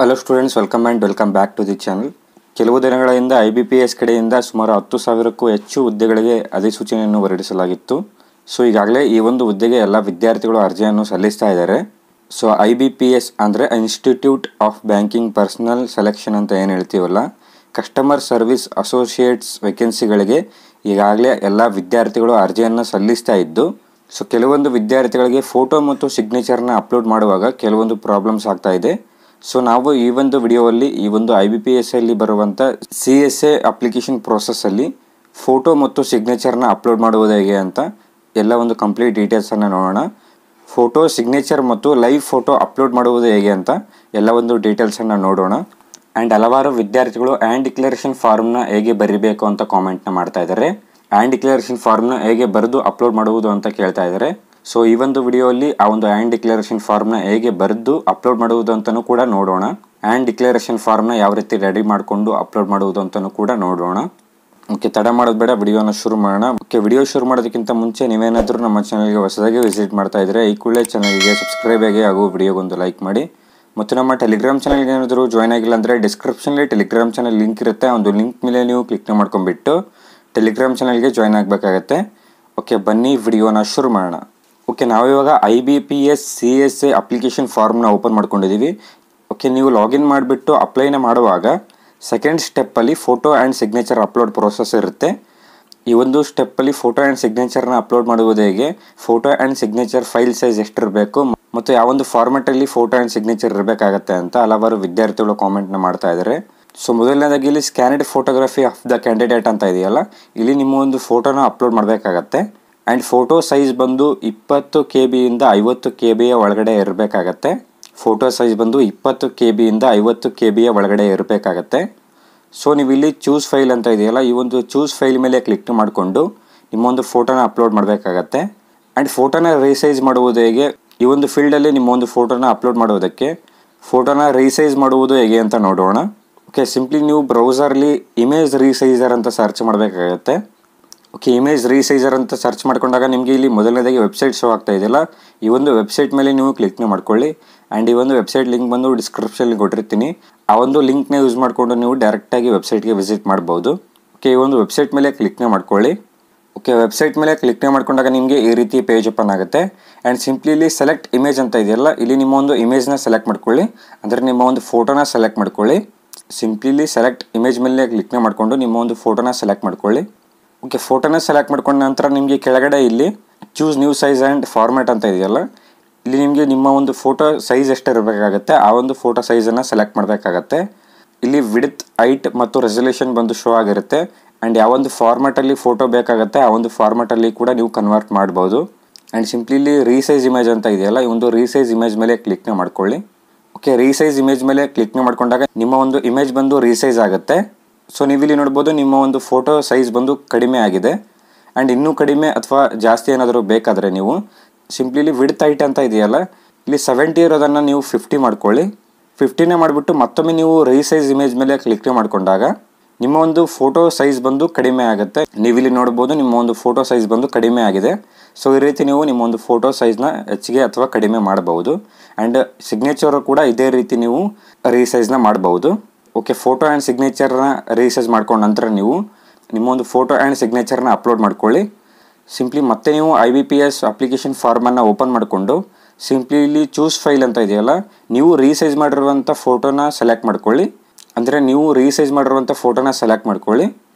Hello students, welcome back to the channel. ಕೆಲವು ದಿನಗಳಿಂದ IBPS ಕಡೆಯಿಂದ ಸುಮಾರು 10,000ಕ್ಕೂ ಹೆಚ್ಚು ಹುದ್ದೆಗಳಿಗೆ ಅಧಿಸೂಚನೆಯನ್ನು ಹೊರಡಿಸಲಾಗಿತ್ತು. ಸೊ ಈಗಾಗಲೇ ಈ ಒಂದು ಹುದ್ದೆಗೆ ಎಲ್ಲ ವಿದ್ಯಾರ್ಥಿಗಳು ಅರ್ಜಿಯನ್ನು ಸಲ್ಲಿಸ್ತಾ ಇದ್ದಾರೆ. ಸೊ IBPS ಅಂದರೆ institute of banking personal selection ಅಂತ ಏನು ಹೇಳ್ತೀವಲ್ಲ, ಕಸ್ಟಮರ್ ಸರ್ವಿಸ್ ಅಸೋಸಿಯೇಟ್ಸ್ ವೇಕೆನ್ಸಿಗಳಿಗೆ ಈಗಾಗಲೇ ಎಲ್ಲ ವಿದ್ಯಾರ್ಥಿಗಳು ಅರ್ಜಿಯನ್ನು ಸಲ್ಲಿಸ್ತಾ ಇದ್ದು, ಸೊ ಕೆಲವೊಂದು ವಿದ್ಯಾರ್ಥಿಗಳಿಗೆ ಫೋಟೋ ಮತ್ತು ಸಿಗ್ನೇಚರ್ನ ಅಪ್ಲೋಡ್ ಮಾಡುವಾಗ ಕೆಲವೊಂದು ಪ್ರಾಬ್ಲಮ್ಸ್ ಆಗ್ತಾ ಇದೆ. ಸೊ ನಾವು ಈ ಒಂದು ವಿಡಿಯೋದಲ್ಲಿ ಈ ಒಂದು IBPS ಅಲ್ಲಿ ಬರುವಂಥ CSA ಅಪ್ಲಿಕೇಶನ್ ಪ್ರೋಸೆಸ್ಸಲ್ಲಿ ಫೋಟೋ ಮತ್ತು ಸಿಗ್ನೇಚರ್ನ ಅಪ್ಲೋಡ್ ಮಾಡುವುದು ಹೇಗೆ ಅಂತ ಎಲ್ಲ ಒಂದು ಕಂಪ್ಲೀಟ್ ಡೀಟೇಲ್ಸನ್ನು ನೋಡೋಣ. ಫೋಟೋ, ಸಿಗ್ನೇಚರ್ ಮತ್ತು ಲೈವ್ ಫೋಟೋ ಅಪ್ಲೋಡ್ ಮಾಡುವುದು ಹೇಗೆ ಅಂತ ಎಲ್ಲ ಒಂದು ಡೀಟೇಲ್ಸನ್ನು ನೋಡೋಣ. ಆ್ಯಂಡ್ ಹಲವಾರು ವಿದ್ಯಾರ್ಥಿಗಳು ಆ್ಯಂಡ್ ಡಿಕ್ಲರೇಷನ್ ಫಾರ್ಮ್ನ ಹೇಗೆ ಬರೀಬೇಕು ಅಂತ ಕಾಮೆಂಟ್ನ ಮಾಡ್ತಾ ಇದ್ದಾರೆ. ಆ್ಯಂಡ್ ಡಿಕ್ಲರೇಷನ್ ಫಾರ್ಮ್ನ ಹೇಗೆ ಬರೆದು ಅಪ್ಲೋಡ್ ಮಾಡುವುದು ಅಂತ ಕೇಳ್ತಾ ಇದ್ದಾರೆ. ಸೊ ಈ ಒಂದು ವಿಡಿಯೋಲ್ಲಿ ಆ ಒಂದು ಆ್ಯಂಡ್ ಡಿಕ್ಲರೇಷನ್ ಫಾರ್ಮ್ನ ಹೇಗೆ ಬರೆದು ಅಪ್ಲೋಡ್ ಮಾಡುವುದು ಅಂತಲೂ ಕೂಡ ನೋಡೋಣ. ಆ್ಯಂಡ್ ಡಿಕ್ಲರೇಷನ್ ಫಾರ್ಮ್ನ ಯಾವ ರೀತಿ ರೆಡಿ ಮಾಡಿಕೊಂಡು ಅಪ್ಲೋಡ್ ಮಾಡುವುದು ಅಂತಲೂ ಕೂಡ ನೋಡೋಣ. ಓಕೆ, ತಡ ಮಾಡೋದು ಬೇಡ, ವಿಡಿಯೋನ ಶುರು ಮಾಡೋಣ. ಓಕೆ, ವಿಡಿಯೋ ಶುರು ಮಾಡೋದಕ್ಕಿಂತ ಮುಂಚೆ ನೀವೇನಾದರೂ ನಮ್ಮ ಚಾನಲ್ಗೆ ಹೊಸದಾಗಿ ವಿಸಿಟ್ ಮಾಡ್ತಾ ಇದ್ದರೆ ಈ ಕೂಡಲೇ ಚಾನಲ್ಗೆ ಸಬ್ಸ್ಕ್ರೈಬ್ ಆಗಿ ಹಾಗೂ ವಿಡಿಯೋಗೊಂದು ಲೈಕ್ ಮಾಡಿ. ಮತ್ತು ನಮ್ಮ ಟೆಲಿಗ್ರಾಮ್ ಚಾನಲ್ಗೆ ಏನಾದರೂ ಜಾಯ್ನ್ ಆಗಿಲ್ಲ ಅಂದರೆ ಡಿಸ್ಕ್ರಿಪ್ಷನಲ್ಲಿ ಟೆಲಿಗ್ರಾಮ್ ಚಾನಲ್ ಲಿಂಕ್ ಇರುತ್ತೆ. ಒಂದು ಲಿಂಕ್ ಮೇಲೆ ನೀವು ಕ್ಲಿಕ್ ಮಾಡ್ಕೊಂಡ್ಬಿಟ್ಟು ಟೆಲಿಗ್ರಾಮ್ ಚಾನಲ್ಗೆ ಜಾಯ್ನ್ ಆಗಬೇಕಾಗತ್ತೆ. ಓಕೆ, ಬನ್ನಿ ವಿಡಿಯೋನ ಶುರು ಮಾಡೋಣ. ಓಕೆ, ನಾವಿವಾಗ IBPS CSA ಅಪ್ಲಿಕೇಶನ್ ಫಾರ್ಮ್ನ ಓಪನ್ ಮಾಡ್ಕೊಂಡಿದ್ದೀವಿ. ಓಕೆ, ನೀವು ಲಾಗಿನ್ ಮಾಡಿಬಿಟ್ಟು ಅಪ್ಲೈನ ಮಾಡುವಾಗ ಸೆಕೆಂಡ್ ಸ್ಟೆಪ್ಪಲ್ಲಿ photo and signature upload process ಇರುತ್ತೆ. ಈ ಒಂದು ಸ್ಟೆಪ್ಪಲ್ಲಿ ಫೋಟೋ ಆ್ಯಂಡ್ ಸಿಗ್ನೇಚರ್ನ ಅಪ್ಲೋಡ್ ಮಾಡುವುದು ಹೇಗೆ, photo and signature file size ಎಷ್ಟಿರಬೇಕು ಮತ್ತು ಯಾವೊಂದು ಫಾರ್ಮೆಟಲ್ಲಿ ಫೋಟೋ ಆ್ಯಂಡ್ ಸಿಗ್ನೇಚರ್ ಇರಬೇಕಾಗತ್ತೆ ಅಂತ ಹಲವಾರು ವಿದ್ಯಾರ್ಥಿಗಳು ಕಾಮೆಂಟ್ನ ಮಾಡ್ತಾ ಇದ್ದಾರೆ. ಸೊ ಮೊದಲನೇದಾಗಿ ಇಲ್ಲಿ scanned photography of the candidate ಅಂತ ಇದೆಯಲ್ಲ, ಇಲ್ಲಿ ನಿಮ್ಮ ಒಂದು ಫೋಟೋನ ಅಪ್ಲೋಡ್ ಮಾಡಬೇಕಾಗತ್ತೆ. ಆ್ಯಂಡ್ ಫೋಟೋ ಸೈಜ್ ಬಂದು 20 KB ಇಂದ 50 KB ಒಳಗಡೆ ಇರಬೇಕಾಗತ್ತೆ. ಫೋಟೋ ಸೈಜ್ ಬಂದು 20 KB ಇಂದ 50 KB ಒಳಗಡೆ ಇರಬೇಕಾಗತ್ತೆ. ಸೊ ನೀವು ಇಲ್ಲಿ ಚೂಸ್ ಫೈಲ್ ಅಂತ ಇದೆಯಲ್ಲ, ಈ ಒಂದು ಚೂಸ್ ಫೈಲ್ ಮೇಲೆ ಕ್ಲಿಕ್ ಮಾಡಿಕೊಂಡು ನಿಮ್ಮೊಂದು ಫೋಟೋನ ಅಪ್ಲೋಡ್ ಮಾಡಬೇಕಾಗತ್ತೆ. ಆ್ಯಂಡ್ ಫೋಟೋನ ರೀಸೈಜ್ ಮಾಡುವುದು ಹೇಗೆ, ಈ ಒಂದು ಫೀಲ್ಡಲ್ಲಿ ನಿಮ್ಮೊಂದು ಫೋಟೋನ ಅಪ್ಲೋಡ್ ಮಾಡೋದಕ್ಕೆ ಫೋಟೋನ ರೀಸೈಜ್ ಮಾಡುವುದು ಹೇಗೆ ಅಂತ ನೋಡೋಣ. ಓಕೆ, ಸಿಂಪ್ಲಿ ನೀವು ಬ್ರೌಸರ್ಲಿ ಇಮೇಜ್ ರೀಸೈಜರ್ ಅಂತ ಸರ್ಚ್ ಮಾಡಬೇಕಾಗತ್ತೆ. ಓಕೆ, ಇಮೇಜ್ ರೀಸೈಜರ್ ಅಂತ ಸರ್ಚ್ ಮಾಡ್ಕೊಂಡಾಗ ನಿಮಗೆ ಇಲ್ಲಿ ಮೊದಲನೇದಾಗಿ ವೆಬ್ಸೈಟ್ ಶೋ ಆಗ್ತಾ ಇದೆಯಲ್ಲ, ಈ ಒಂದು ವೆಬ್ಸೈಟ್ ಮೇಲೆ ನೀವು ಕ್ಲಿಕ್ನ ಮಾಡ್ಕೊಳ್ಳಿ. ಆ್ಯಂಡ್ ಈ ಒಂದು ವೆಬ್ಸೈಟ್ ಲಿಂಕ್ ಬಂದು ಡಿಸ್ಕ್ರಿಪ್ಷನ್ಲಿ ಕೊಟ್ಟಿರ್ತೀನಿ. ಆ ಒಂದು ಲಿಂಕ್ನ ಯೂಸ್ ಮಾಡಿಕೊಂಡು ನೀವು ಡೈರೆಕ್ಟಾಗಿ ವೆಬ್ಸೈಟ್ಗೆ ವಿಸಿಟ್ ಮಾಡ್ಬೋದು. ಓಕೆ, ಈ ಒಂದು ವೆಬ್ಸೈಟ್ ಮೇಲೆ ಕ್ಲಿಕ್ನ ಮಾಡ್ಕೊಳ್ಳಿ. ಓಕೆ, ವೆಬ್ಸೈಟ್ ಮೇಲೆ ಕ್ಲಿಕ್ನ ಮಾಡ್ಕೊಂಡಾಗ ನಿಮಗೆ ಈ ರೀತಿ ಪೇಜ್ ಓಪನ್ ಆಗುತ್ತೆ. ಆ್ಯಂಡ್ ಸಿಂಪ್ಲಿ ಇಲ್ಲಿ ಸೆಲೆಕ್ಟ್ ಇಮೇಜ್ ಅಂತ ಇದೆಯಲ್ಲ, ಇಲ್ಲಿ ನಿಮ್ಮ ಒಂದು ಇಮೇಜ್ನ ಸೆಲೆಕ್ಟ್ ಮಾಡ್ಕೊಳ್ಳಿ, ಅಂದರೆ ನಿಮ್ಮ ಒಂದು ಫೋಟೋನ ಸೆಲೆಕ್ಟ್ ಮಾಡ್ಕೊಳ್ಳಿ. ಸಿಂಪ್ಲಿ ಇಲ್ಲಿ ಸೆಲೆಕ್ಟ್ ಇಮೇಜ್ ಮೇಲೆ ಕ್ಲಿಕ್ನ ಮಾಡಿಕೊಂಡು ನಿಮ್ಮ ಒಂದು ಫೋಟೋನ ಸೆಲೆಕ್ಟ್ ಮಾಡ್ಕೊಳ್ಳಿ. ಓಕೆ, ಫೋಟೋನ ಸೆಲೆಕ್ಟ್ ಮಾಡ್ಕೊಂಡ ನಂತರ ನಿಮಗೆ ಕೆಳಗಡೆ ಇಲ್ಲಿ choose new size and format ಅಂತ ಇದೆಯಲ್ಲ, ಇಲ್ಲಿ ನಿಮಗೆ ನಿಮ್ಮ ಒಂದು ಫೋಟೋ ಸೈಜ್ ಎಷ್ಟಿರಬೇಕಾಗತ್ತೆ ಆ ಒಂದು ಫೋಟೋ ಸೈಜನ್ನು ಸೆಲೆಕ್ಟ್ ಮಾಡಬೇಕಾಗತ್ತೆ. ಇಲ್ಲಿ ವಿಡ್ತ್, ಹೈಟ್ ಮತ್ತು ರೆಸಲ್ಯೂಷನ್ ಬಂದು ಶೋ ಆಗಿರುತ್ತೆ. ಆ್ಯಂಡ್ ಯಾವೊಂದು ಫಾರ್ಮ್ಯಾಟಲ್ಲಿ ಫೋಟೋ ಬೇಕಾಗುತ್ತೆ ಆ ಒಂದು ಫಾರ್ಮ್ಯಾಟಲ್ಲಿ ಕೂಡ ನೀವು ಕನ್ವರ್ಟ್ ಮಾಡ್ಬೋದು. ಆ್ಯಂಡ್ ಸಿಂಪ್ಲಿ ಇಲ್ಲಿ ರೀಸೈಜ್ ಇಮೇಜ್ ಅಂತ ಇದೆಯಲ್ಲ, ಈ ಒಂದು ರೀಸೈಜ್ ಇಮೇಜ್ ಮೇಲೆ ಕ್ಲಿಕ್ನ ಮಾಡ್ಕೊಳ್ಳಿ. ಓಕೆ, ರೀಸೈಜ್ ಇಮೇಜ್ ಮೇಲೆ ಕ್ಲಿಕ್ನ ಮಾಡ್ಕೊಂಡಾಗ ನಿಮ್ಮ ಒಂದು ಇಮೇಜ್ ಬಂದು ರೀಸೈಜ್ ಆಗುತ್ತೆ. ಸೊ ನೀವಿಲ್ಲಿ ನೋಡ್ಬೋದು ನಿಮ್ಮ ಒಂದು ಫೋಟೋ ಸೈಜ್ ಬಂದು ಕಡಿಮೆ ಆಗಿದೆ. ಆ್ಯಂಡ್ ಇನ್ನೂ ಕಡಿಮೆ ಅಥವಾ ಜಾಸ್ತಿ ಏನಾದರೂ ಬೇಕಾದರೆ ನೀವು ಸಿಂಪ್ಲಿ ಇಲ್ಲಿ ವಿಡ್ತ್ ಹೈಟ್ ಅಂತ ಇದೆಯಲ್ಲ, ಇಲ್ಲಿ 70 ಇರೋದನ್ನು ನೀವು 50 ಮಾಡ್ಕೊಳ್ಳಿ. 50ನೇ ಮಾಡಿಬಿಟ್ಟು ಮತ್ತೊಮ್ಮೆ ನೀವು ರೀಸೈಜ್ ಇಮೇಜ್ ಮೇಲೆ ಕ್ಲಿಕ್ ಮಾಡ್ಕೊಂಡಾಗ ನಿಮ್ಮ ಒಂದು ಫೋಟೋ ಸೈಜ್ ಬಂದು ಕಡಿಮೆ ಆಗುತ್ತೆ. ನೀವಿಲ್ಲಿ ನೋಡ್ಬೋದು ನಿಮ್ಮ ಒಂದು ಫೋಟೋ ಸೈಜ್ ಬಂದು ಕಡಿಮೆ ಆಗಿದೆ. ಸೊ ಈ ರೀತಿ ನೀವು ನಿಮ್ಮ ಒಂದು ಫೋಟೋ ಸೈಜ್ನ ಹೆಚ್ಚಿಗೆ ಅಥವಾ ಕಡಿಮೆ ಮಾಡಬಹುದು. ಆ್ಯಂಡ್ ಸಿಗ್ನೇಚರು ಕೂಡ ಇದೇ ರೀತಿ ನೀವು ರೀಸೈಜ್ನ ಮಾಡಬಹುದು. ಓಕೆ, ಫೋಟೋ ಆ್ಯಂಡ್ ಸಿಗ್ನೇಚರ್ನ ರೀಸೈಜ್ ಮಾಡ್ಕೊಂಡ ನಂತರ ನೀವು ನಿಮ್ಮೊಂದು ಫೋಟೋ ಆ್ಯಂಡ್ ಸಿಗ್ನೇಚರ್ನ ಅಪ್ಲೋಡ್ ಮಾಡ್ಕೊಳ್ಳಿ. ಸಿಂಪ್ಲಿ ಮತ್ತೆ ನೀವು IBPS ಅಪ್ಲಿಕೇಶನ್ ಫಾರ್ಮನ್ನು ಓಪನ್ ಮಾಡಿಕೊಂಡು ಸಿಂಪ್ಲಿ ಇಲ್ಲಿ ಚೂಸ್ ಫೈಲ್ ಅಂತ ಇದೆಯಲ್ಲ, ನೀವು ರೀಸೈಜ್ ಮಾಡಿರುವಂಥ ಫೋಟೋನ ಸೆಲೆಕ್ಟ್ ಮಾಡ್ಕೊಳ್ಳಿ. ಅಂದರೆ ನೀವು ರೀಸೈಜ್ ಮಾಡಿರುವಂಥ ಫೋಟೋನ ಸೆಲೆಕ್ಟ್ ಮಾಡ್ಕೊಳ್ಳಿ.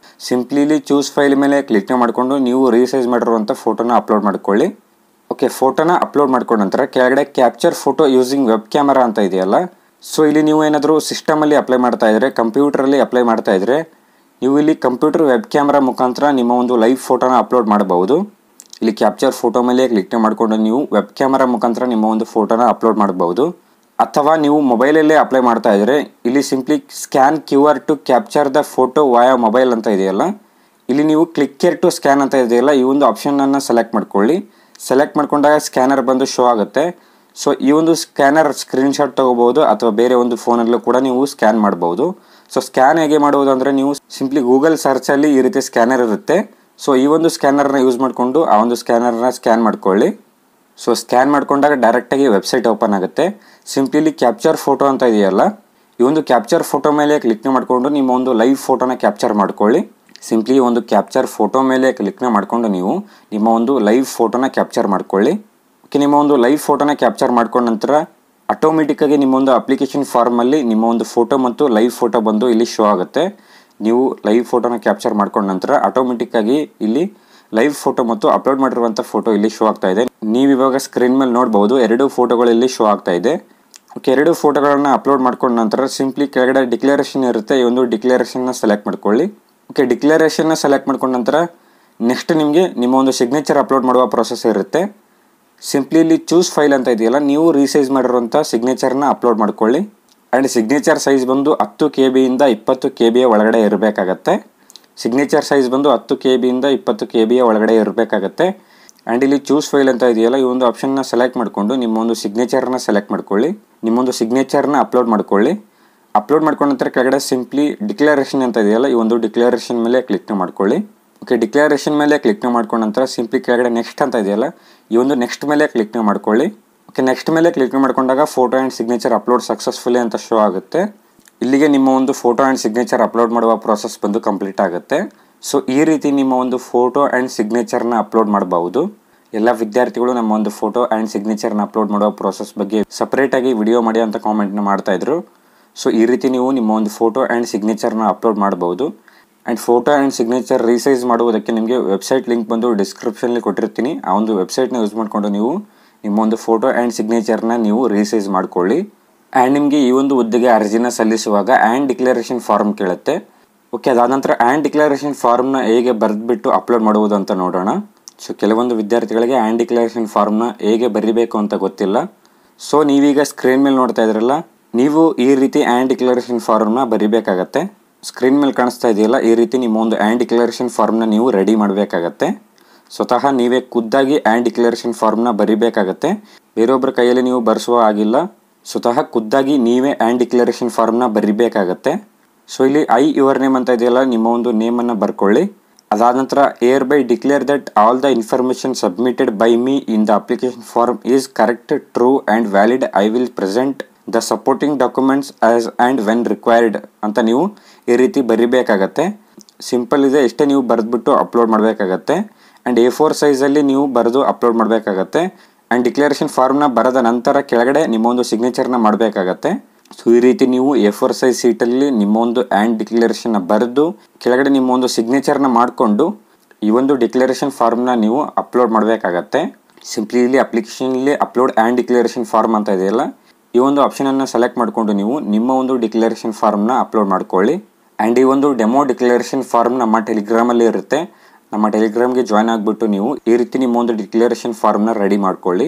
ಸಿಂಪ್ಲಿ ಇಲ್ಲಿ ಚೂಸ್ ಫೈಲ್ ಮೇಲೆ ಕ್ಲಿಕ್ನ ಮಾಡಿಕೊಂಡು ನೀವು ರೀಸೈಜ್ ಮಾಡಿರುವಂಥ ಫೋಟೋನ ಅಪ್ಲೋಡ್ ಮಾಡ್ಕೊಳ್ಳಿ. ಓಕೆ, ಫೋಟೋನ ಅಪ್ಲೋಡ್ ಮಾಡ್ಕೊಂಡ ನಂತರ ಕೆಳಗಡೆ capture photo using web camera ಅಂತ ಇದೆಯಲ್ಲ, ಸೊ ಇಲ್ಲಿ ನೀವು ಏನಾದರೂ ಸಿಸ್ಟಮಲ್ಲಿ ಅಪ್ಲೈ ಮಾಡ್ತಾ ಇದ್ದರೆ, ಕಂಪ್ಯೂಟರಲ್ಲಿ ಅಪ್ಲೈ ಮಾಡ್ತಾ ಇದ್ದರೆ ನೀವು ಇಲ್ಲಿ ಕಂಪ್ಯೂಟರ್ ವೆಬ್ ಕ್ಯಾಮ್ರಾ ಮುಖಾಂತರ ನಿಮ್ಮ ಒಂದು ಲೈವ್ ಫೋಟೋನ ಅಪ್ಲೋಡ್ ಮಾಡಬಹುದು. ಇಲ್ಲಿ ಕ್ಯಾಪ್ಚರ್ ಫೋಟೋ ಮೇಲೆ ಕ್ಲಿಕ್ ಮಾಡಿಕೊಂಡು ನೀವು ವೆಬ್ ಕ್ಯಾಮ್ರಾ ಮುಖಾಂತರ ನಿಮ್ಮ ಒಂದು ಫೋಟೋನ ಅಪ್ಲೋಡ್ ಮಾಡಬಹುದು. ಅಥವಾ ನೀವು ಮೊಬೈಲಲ್ಲೇ ಅಪ್ಲೈ ಮಾಡ್ತಾ ಇದ್ದರೆ ಇಲ್ಲಿ simply scan QR to capture the photo via mobile ಅಂತ ಇದೆಯಲ್ಲ, ಇಲ್ಲಿ ನೀವು ಕ್ಲಿಕ್ ಕೇರ್ ಟು ಸ್ಕ್ಯಾನ್ ಅಂತ ಇದೆಯಲ್ಲ, ಈ ಒಂದು ಆಪ್ಷನನ್ನು ಸೆಲೆಕ್ಟ್ ಮಾಡ್ಕೊಳ್ಳಿ. ಸೆಲೆಕ್ಟ್ ಮಾಡ್ಕೊಂಡಾಗ ಸ್ಕ್ಯಾನರ್ ಬಂದು ಶೋ ಆಗುತ್ತೆ. ಸೊ ಈ ಒಂದು ಸ್ಕ್ಯಾನರ್ ಸ್ಕ್ರೀನ್ಶಾಟ್ ತೊಗೋಬೋದು ಅಥವಾ ಬೇರೆ ಒಂದು ಫೋನಲ್ಲೂ ಕೂಡ ನೀವು ಸ್ಕ್ಯಾನ್ ಮಾಡ್ಬೋದು. ಸೊ ಸ್ಕ್ಯಾನ್ ಹೇಗೆ ಮಾಡುವುದು ಅಂದರೆ ನೀವು ಸಿಂಪ್ಲಿ ಗೂಗಲ್ ಸರ್ಚಲ್ಲಿ ಈ ರೀತಿ ಸ್ಕ್ಯಾನರ್ ಇರುತ್ತೆ. ಸೊ ಈ ಒಂದು ಸ್ಕ್ಯಾನರ್ನ ಯೂಸ್ ಮಾಡಿಕೊಂಡು ಆ ಒಂದು ಸ್ಕ್ಯಾನರ್ನ ಸ್ಕ್ಯಾನ್ ಮಾಡ್ಕೊಳ್ಳಿ. ಸೊ ಸ್ಕ್ಯಾನ್ ಮಾಡ್ಕೊಂಡಾಗ ಡೈರೆಕ್ಟಾಗಿ ವೆಬ್ಸೈಟ್ ಓಪನ್ ಆಗುತ್ತೆ. ಸಿಂಪ್ಲಿ ಕ್ಯಾಪ್ಚರ್ ಫೋಟೋ ಅಂತ ಇದೆಯಲ್ಲ, ಈ ಒಂದು ಕ್ಯಾಪ್ಚರ್ ಫೋಟೋ ಮೇಲೆ ಕ್ಲಿಕ್ನ ಮಾಡಿಕೊಂಡು ನಿಮ್ಮ ಒಂದು ಲೈವ್ ಫೋಟೋನ ಕ್ಯಾಪ್ಚರ್ ಮಾಡ್ಕೊಳ್ಳಿ. ಸಿಂಪ್ಲಿ ಒಂದು ಕ್ಯಾಪ್ಚರ್ ಫೋಟೋ ಮೇಲೆ ಕ್ಲಿಕ್ನ ಮಾಡಿಕೊಂಡು ನೀವು ನಿಮ್ಮ ಒಂದು ಲೈವ್ ಫೋಟೋನ ಕ್ಯಾಪ್ಚರ್ ಮಾಡ್ಕೊಳ್ಳಿ. ಓಕೆ, ನಿಮ್ಮ ಒಂದು ಲೈವ್ ಫೋಟೋನ ಕ್ಯಾಪ್ಚರ್ ಮಾಡ್ಕೊಂಡ ನಂತರ ಆಟೋಮೆಟಿಕ್ಕಾಗಿ ನಿಮ್ಮ ಒಂದು ಅಪ್ಲಿಕೇಶನ್ ಫಾರ್ಮಲ್ಲಿ ನಿಮ್ಮ ಒಂದು ಫೋಟೋ ಮತ್ತು ಲೈವ್ ಫೋಟೋ ಬಂದು ಇಲ್ಲಿ ಶೋ ಆಗುತ್ತೆ. ನೀವು ಲೈವ್ ಫೋಟೋನ ಕ್ಯಾಪ್ಚರ್ ಮಾಡ್ಕೊಂಡ ನಂತರ ಆಟೋಮೆಟಿಕ್ಕಾಗಿ ಇಲ್ಲಿ ಲೈವ್ ಫೋಟೋ ಮತ್ತು ಅಪ್ಲೋಡ್ ಮಾಡಿರುವಂಥ ಫೋಟೋ ಇಲ್ಲಿ ಶೋ ಆಗ್ತಾ ಇದೆ. ನೀವು ಇವಾಗ ಸ್ಕ್ರೀನ್ ಮೇಲೆ ನೋಡ್ಬೋದು 2 ಫೋಟೋಗಳು ಇಲ್ಲಿ ಶೋ ಆಗ್ತಾ ಇದೆ. ಓಕೆ, 2 ಫೋಟೋಗಳನ್ನು ಅಪ್ಲೋಡ್ ಮಾಡ್ಕೊಂಡ ನಂತರ ಸಿಂಪ್ಲಿ ಕೆಳಗಡೆ ಡಿಕ್ಲರೇಷನ್ ಇರುತ್ತೆ. ಈ ಒಂದು ಡಿಕ್ಲರೇಷನ್ನ ಸೆಲೆಕ್ಟ್ ಮಾಡ್ಕೊಳ್ಳಿ. ಓಕೆ, ಡಿಕ್ಲರೇಷನ್ನ ಸೆಲೆಕ್ಟ್ ಮಾಡ್ಕೊಂಡ ನಂತರ ನೆಕ್ಸ್ಟ್ ನಿಮಗೆ ನಿಮ್ಮ ಒಂದು ಸಿಗ್ನೇಚರ್ ಅಪ್ಲೋಡ್ ಮಾಡುವ ಪ್ರೊಸೆಸ್ ಇರುತ್ತೆ. ಸಿಂಪ್ಲಿ ಇಲ್ಲಿ ಚೂಸ್ ಫೈಲ್ ಅಂತ ಇದೆಯಲ್ಲ, ನೀವು ರೀಸೈಜ್ ಮಾಡಿರುವಂಥ ಸಿಗ್ನೇಚರ್ನ ಅಪ್ಲೋಡ್ ಮಾಡ್ಕೊಳ್ಳಿ. ಆ್ಯಂಡ್ ಸಿಗ್ನೇಚರ್ ಸೈಜ್ ಬಂದು 10 KB ಇಂದ 20 KB ಒಳಗಡೆ ಇರಬೇಕಾಗತ್ತೆ. ಸಿಗ್ನೇಚರ್ ಸೈಜ್ ಬಂದು 10 KB ಇಂದ 20 KB ಒಳಗಡೆ ಇರಬೇಕಾಗತ್ತೆ. ಆ್ಯಂಡ್ ಇಲ್ಲಿ ಚೂಸ್ ಫೈಲ್ ಅಂತ ಇದೆಯಲ್ಲ, ಈ ಒಂದು ಆಪ್ಷನ್ನ ಸೆಲೆಕ್ಟ್ ಮಾಡಿಕೊಂಡು ನಿಮ್ಮ ಒಂದು ಸಿಗ್ನೇಚರ್ನ ಸೆಲೆಕ್ಟ್ ಮಾಡ್ಕೊಳ್ಳಿ. ನಿಮ್ಮೊಂದು ಸಿಗ್ನೇಚರ್ನ ಅಪ್ಲೋಡ್ ಮಾಡ್ಕೊಳ್ಳಿ. ಅಪ್ಲೋಡ್ ಮಾಡ್ಕೊಂಡ ನಂತರ ಕೆಳಗಡೆ ಸಿಂಪ್ಲಿ ಡಿಕ್ಲರೇಷನ್ ಅಂತ ಇದೆಯಲ್ಲ, ಈ ಒಂದು ಡಿಕ್ಲರೇಷನ್ ಮೇಲೆ ಕ್ಲಿಕ್ನ ಮಾಡ್ಕೊಳ್ಳಿ. ಓಕೆ, ಡಿಕ್ಲರೇಷನ್ ಮೇಲೆ ಕ್ಲಿಕ್ನ ಮಾಡ್ಕೊಂಡ ನಂತರ ಸಿಂಪ್ಲಿ ಕೆಳಗಡೆ ನೆಕ್ಸ್ಟ್ ಅಂತ ಇದೆಯಲ್ಲ, ಈ ಒಂದು ನೆಕ್ಸ್ಟ್ ಮೇಲೆ ಕ್ಲಿಕ್ನ ಮಾಡ್ಕೊಳ್ಳಿ. ಓಕೆ, ನೆಕ್ಸ್ಟ್ ಮೇಲೆ ಕ್ಲಿಕ್ನ ಮಾಡ್ಕೊಂಡಾಗ photo and signature upload successfully ಅಂತ ಶೋ ಆಗುತ್ತೆ. ಇಲ್ಲಿಗೆ ನಿಮ್ಮ ಒಂದು ಫೋಟೋ ಆ್ಯಂಡ್ ಸಿಗ್ನೇಚರ್ ಅಪ್ಲೋಡ್ ಮಾಡುವ ಪ್ರೋಸೆಸ್ ಬಂದು ಕಂಪ್ಲೀಟ್ ಆಗುತ್ತೆ. ಸೊ ಈ ರೀತಿ ನಿಮ್ಮ ಒಂದು ಫೋಟೋ ಆ್ಯಂಡ್ ಸಿಗ್ನೇಚರ್ನ ಅಪ್ಲೋಡ್ ಮಾಡಬಹುದು. ಎಲ್ಲ ವಿದ್ಯಾರ್ಥಿಗಳು ನಮ್ಮ ಒಂದು ಫೋಟೋ ಆ್ಯಂಡ್ ಸಿಗ್ನೇಚರ್ನ ಅಪ್ಲೋಡ್ ಮಾಡುವ ಪ್ರೋಸೆಸ್ ಬಗ್ಗೆ ಸಪ್ರೇಟಾಗಿ ವಿಡಿಯೋ ಮಾಡಿ ಅಂತ ಕಾಮೆಂಟ್ನ ಮಾಡ್ತಾಯಿದ್ರು. ಸೊ ಈ ರೀತಿ ನೀವು ನಿಮ್ಮ ಒಂದು ಫೋಟೋ ಆ್ಯಂಡ್ ಸಿಗ್ನೇಚರ್ನ ಅಪ್ಲೋಡ್ ಮಾಡಬಹುದು. And photo and signature resize ಮಾಡುವುದಕ್ಕೆ ನಿಮಗೆ ವೆಬ್ಸೈಟ್ ಲಿಂಕ್ ಬಂದು ಡಿಸ್ಕ್ರಿಪ್ಷನಲ್ಲಿ ಕೊಟ್ಟಿರ್ತೀನಿ. ಆ ಒಂದು ವೆಬ್ಸೈಟ್ನ ಯೂಸ್ ಮಾಡಿಕೊಂಡು ನೀವು ನಿಮ್ಮ ಒಂದು ಫೋಟೋ ಆ್ಯಂಡ್ ಸಿಗ್ನೇಚರ್ನ ನೀವು ರೀಸೈಜ್ ಮಾಡ್ಕೊಳ್ಳಿ. ಆ್ಯಂಡ್ ನಿಮಗೆ ಈ ಒಂದು ಹುದ್ದೆಗೆ ಅರ್ಜಿನ ಸಲ್ಲಿಸುವಾಗ ಆ್ಯಂಡ್ ಡಿಕ್ಲರೇಷನ್ ಫಾರ್ಮ್ ಕೇಳುತ್ತೆ. ಓಕೆ, ಅದಾದ ನಂತರ ಆ್ಯಂಡ್ ಡಿಕ್ಲರೇಷನ್ ಫಾರ್ಮ್ನ ಹೇಗೆ ಬರೆದ್ಬಿಟ್ಟು ಅಪ್ಲೋಡ್ ಮಾಡುವುದು ಅಂತ ನೋಡೋಣ. ಸೊ ಕೆಲವೊಂದು ವಿದ್ಯಾರ್ಥಿಗಳಿಗೆ ಆ್ಯಂಡ್ ಡಿಕ್ಲರೇಷನ್ ಫಾರ್ಮ್ನ ಹೇಗೆ ಬರೀಬೇಕು ಅಂತ ಗೊತ್ತಿಲ್ಲ. ಸೊ ನೀವೀಗ ಸ್ಕ್ರೀನ್ ಮೇಲೆ ನೋಡ್ತಾ ಇದ್ರಲ್ಲ, ನೀವು ಈ ರೀತಿ ಆ್ಯಂಡ್ ಡಿಕ್ಲರೇಷನ್ ಫಾರ್ಮ್ನ ಬರೀಬೇಕಾಗತ್ತೆ. ಸ್ಕ್ರೀನ್ ಮೇಲೆ ಕಾಣಿಸ್ತಾ ಇದೆಯಲ್ಲ, ಈ ರೀತಿ ನಿಮ್ಮ ಒಂದು ಆ್ಯಂಡ್ ಡಿಕ್ಲರೇಷನ್ ಫಾರ್ಮ್ನ ನೀವು ರೆಡಿ ಮಾಡಬೇಕಾಗತ್ತೆ. ಸ್ವತಃ ನೀವೇ ಖುದ್ದಾಗಿ ಆ್ಯಂಡ್ ಡಿಕ್ಲರೇಷನ್ ಫಾರ್ಮ್ನ ಬರೀಬೇಕಾಗತ್ತೆ. ಬೇರೊಬ್ಬರ ಕೈಯಲ್ಲಿ ನೀವು ಬರೆಸುವ ಆಗಿಲ್ಲ. ಸ್ವತಃ ಖುದ್ದಾಗಿ ನೀವೇ ಆ್ಯಂಡ್ ಡಿಕ್ಲರೇಷನ್ ಫಾರ್ಮ್ನ ಬರೀಬೇಕಾಗತ್ತೆ. ಸೊ ಇಲ್ಲಿ ಯುವರ್ ನೇಮ್ ಅಂತ ಇದೆಯಲ್ಲ, ನಿಮ್ಮ ಒಂದು ನೇಮನ್ನು ಬರ್ಕೊಳ್ಳಿ. ಅದಾದ ನಂತರ hereby declare that all the information submitted by me in the application form is correct, true and valid. I will present the supporting documents as and when required ಅಂತ ನೀವು ಈ ರೀತಿ ಬರೀಬೇಕಾಗತ್ತೆ. ಸಿಂಪಲ್ ಇದೆ, ಇಷ್ಟೇ ನೀವು ಬರೆದ್ಬಿಟ್ಟು ಅಪ್ಲೋಡ್ ಮಾಡಬೇಕಾಗತ್ತೆ. And A4 ಸೈಜಲ್ಲಿ ನೀವು ಬರೆದು ಅಪ್ಲೋಡ್ ಮಾಡಬೇಕಾಗತ್ತೆ. ಆ್ಯಂಡ್ ಡಿಕ್ಲರೇಷನ್ ಫಾರ್ಮ್ನ ಬರೆದ ನಂತರ ಕೆಳಗಡೆ ನಿಮ್ಮ ಒಂದು ಸಿಗ್ನೇಚರ್ನ ಮಾಡಬೇಕಾಗತ್ತೆ. ಸೊ ಈ ರೀತಿ ನೀವು A4 ಸೈಜ್ ಸೀಟಲ್ಲಿ ನಿಮ್ಮ ಒಂದು ಆ್ಯಂಡ್ ಡಿಕ್ಲರೇಷನ್ನ ಬರೆದು ಕೆಳಗಡೆ ನಿಮ್ಮ ಒಂದು ಸಿಗ್ನೇಚರ್ನ ಮಾಡಿಕೊಂಡು ಈ ಒಂದು ಡಿಕ್ಲರೇಷನ್ ಫಾರ್ಮ್ನ ನೀವು ಅಪ್ಲೋಡ್ ಮಾಡಬೇಕಾಗತ್ತೆ. ಸಿಂಪ್ಲಿ ಇಲ್ಲಿ ಅಪ್ಲಿಕೇಶನಲ್ಲಿ ಅಪ್ಲೋಡ್ ಆ್ಯಂಡ್ ಡಿಕ್ಲರೇಷನ್ ಫಾರ್ಮ್ ಅಂತ ಇದೆಯಲ್ಲ, ಈ ಒಂದು ಆಪ್ಷನನ್ನು ಸೆಲೆಕ್ಟ್ ಮಾಡಿಕೊಂಡು ನೀವು ನಿಮ್ಮ ಒಂದು ಡಿಕ್ಲರೇಷನ್ ಫಾರ್ಮ್ನ ಅಪ್ಲೋಡ್ ಮಾಡ್ಕೊಳ್ಳಿ. ಆ್ಯಂಡ್ ಈ ಒಂದು ಡೆಮೋ ಡಿಕ್ಲರೇಷನ್ ಫಾರ್ಮ್ ನಮ್ಮ ಟೆಲಿಗ್ರಾಮಲ್ಲಿ ಇರುತ್ತೆ. ನಮ್ಮ ಟೆಲಿಗ್ರಾಮ್ಗೆ ಜಾಯ್ನ್ ಆಗಿಬಿಟ್ಟು ನೀವು ಈ ರೀತಿ ನಿಮ್ಮ ಒಂದು ಡಿಕ್ಲರೇಷನ್ ಫಾರ್ಮ್ನ ರೆಡಿ ಮಾಡ್ಕೊಳ್ಳಿ.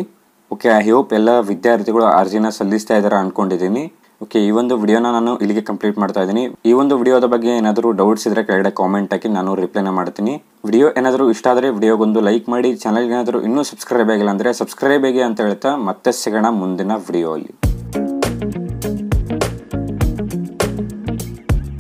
ಓಕೆ, ಐ ಹೋಪ್ ಎಲ್ಲ ವಿದ್ಯಾರ್ಥಿಗಳು ಅರ್ಜಿನ ಸಲ್ಲಿಸ್ತಾ ಇದ್ದಾರೆ ಅಂದ್ಕೊಂಡಿದ್ದೀನಿ. ಓಕೆ, ಈ ಒಂದು ವಿಡಿಯೋನ ನಾನು ಇಲ್ಲಿಗೆ ಕಂಪ್ಲೀಟ್ ಮಾಡ್ತಾ ಇದ್ದೀನಿ. ಈ ಒಂದು ವಿಡಿಯೋದ ಬಗ್ಗೆ ಏನಾದರೂ ಡೌಟ್ಸ್ ಇದ್ದರೆ ಕೆಳಗಡೆ ಕಾಮೆಂಟ್ ಹಾಕಿ ನಾನು ರಿಪ್ಲೈನ ಮಾಡ್ತೀನಿ. ವಿಡಿಯೋ ಏನಾದರೂ ಇಷ್ಟ ಆದರೆ ವಿಡಿಯೋಗೊಂದು ಲೈಕ್ ಮಾಡಿ. ಚಾನಲ್ಗೆ ಏನಾದರೂ ಇನ್ನೂ ಸಬ್ಸ್ಕ್ರೈಬ್ ಆಗಿಲ್ಲ ಅಂದರೆ ಸಬ್ಸ್ಕ್ರೈಬ್ ಆಗಿ ಅಂತ ಹೇಳ್ತಾ ಮತ್ತೆ ಸಿಗೋಣ ಮುಂದಿನ ವಿಡಿಯೋ ಅಲ್ಲಿ.